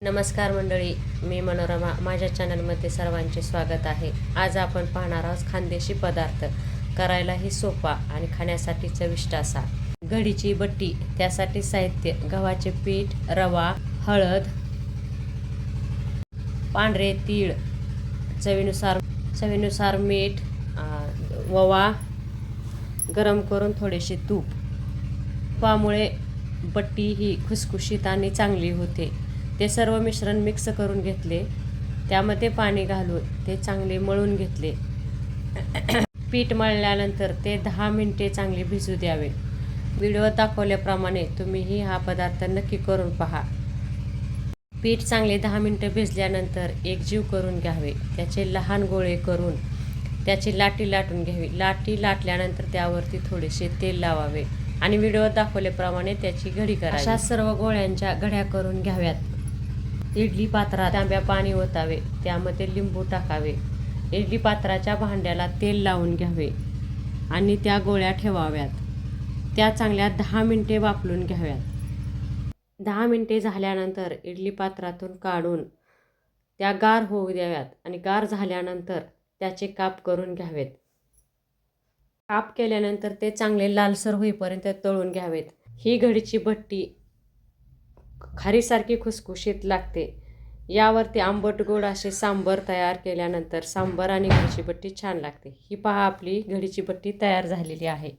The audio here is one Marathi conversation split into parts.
नमस्कार मंडळी, मी मनोरमा. माझ्या चॅनलमध्ये सर्वांचे स्वागत आहे. आज आपण पाहणार आहोत खानदेशी पदार्थ, करायलाही सोपा आणि खाण्यासाठी चविष्ट असा घडीची बट्टी. त्यासाठी साहित्य: गव्हाचे पीठ, रवा, हळद, पांढरे तीळ, चवीनुसार मीठ, ओवा, गरम करून थोडेसे तूप. तुपामुळे बट्टी ही खुसखुशीत आणि चांगली होते. ते सर्व मिश्रण मिक्स करून घेतले. त्यामध्ये पाणी घालून ते चांगले मळून घेतले. पीठ मळल्यानंतर ते 10 मिनिटे चांगले भिजू द्यावे. व्हिडिओत दाखवल्याप्रमाणे तुम्हीही हा पदार्थ नक्की करून पहा. पीठ चांगले 10 मिनिटं भिजल्यानंतर एकजीव करून घ्यावे. त्याचे लहान गोळे करून त्याची लाटी लाटून घ्यावी. लाटी लाटल्यानंतर त्यावरती थोडेसे तेल लावावे आणि व्हिडिओत दाखवल्याप्रमाणे त्याची घडी करावी. अशा सर्व गोळ्यांच्या घड्या करून घ्याव्यात. इडली पात्रात तांब्या पाणी ओतावे. त्यामध्ये लिंबू टाकावे. इडली पात्राच्या भांड्याला तेल लावून घ्यावे आणि त्या गोळ्या ठेवाव्यात. त्या चांगल्या 10 मिनिटे वाफलून घ्याव्यात. 10 मिनिटे झाल्यानंतर इडली पात्रातून काढून त्या गार होऊ द्याव्यात आणि गार झाल्यानंतर त्याचे काप करून घ्यावेत. काप केल्यानंतर ते चांगले लालसर होईपर्यंत तळून घ्यावेत. ही घडीची बट्टी खारीसारखी खुसखुशीत लागते. यावरती आंबट गोड असे सांबर तयार केल्यानंतर सांबर आणि घडीची बट्टी छान लागते. ही पहा, आपली घडीची बट्टी तयार झालेली आहे.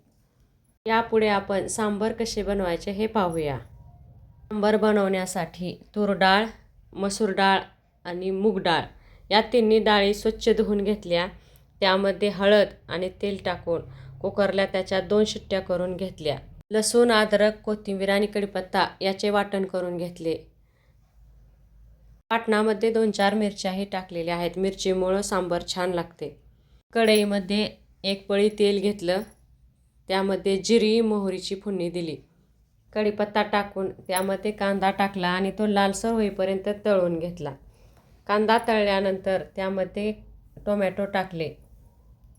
यापुढे आपण सांबर कसे बनवायचे हे पाहूया. सांबर बनवण्यासाठी तूर डाळ, मसूर डाळ आणि मूग डाळ या तिन्ही डाळी स्वच्छ धुवून घेतल्या. त्यामध्ये हळद आणि तेल टाकून कुकरला त्याच्या 2 शिट्ट्या करून घेतल्या. लसूण, अद्रक, कोथिंबीर आणि कढीपत्ता याचे वाटण करून घेतले. वाटणामध्ये 2-4 मिरच्याही टाकलेल्या आहेत. मिरचीमुळं सांबर छान लागते. कढईमध्ये 1 पळी तेल घेतलं. त्यामध्ये जिरी, मोहरीची फोडणी दिली. कढीपत्ता टाकून त्यामध्ये कांदा टाकला आणि तो लालसर होईपर्यंत तळून घेतला. कांदा तळल्यानंतर त्यामध्ये टोमॅटो टाकले.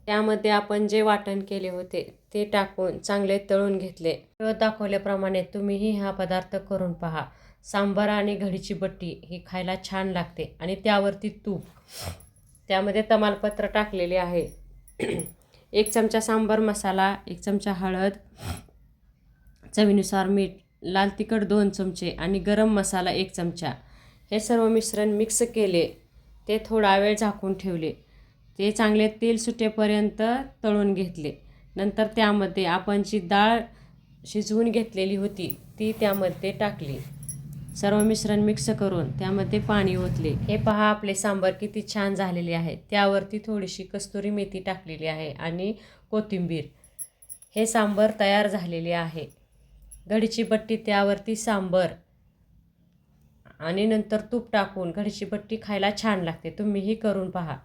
त्यामध्ये आपण जे वाटण केले होते ते टाकून चांगले तळून घेतले. व्हिडिओत दाखवल्याप्रमाणे तुम्हीही हा पदार्थ करून पहा. सांबार आणि घडीची बट्टी ही खायला छान लागते आणि त्यावरती तूप. त्यामध्ये तमालपत्र टाकलेले आहे. 1 चमचा सांबार मसाला, 1 चमचा हळद, चवीनुसार मीठ, लाल तिखट 2 चमचे आणि गरम मसाला 1 चमचा. हे सर्व मिश्रण मिक्स केले. ते थोडा वेळ झाकून ठेवले. ते चांगले तेल सुटेपर्यंत तळून घेतले. नंतर त्यामध्ये आपण जी डाळ शिजवून घेतलेली होती ती त्यामध्ये टाकली. सर्व मिश्रण मिक्स करून त्यामध्ये पाणी ओतले. हे पहा, आपले सांबार किती छान झालेले आहे. त्यावरती थोडीशी कस्तुरी मेथी टाकलेली आहे आणि कोथिंबीर. हे सांबार तयार झालेले आहे. घडीची बट्टी, त्यावरती सांबार आणि नंतर तूप टाकून घडीची बट्टी खायला छान लागते. तुम्हीही करून पहा.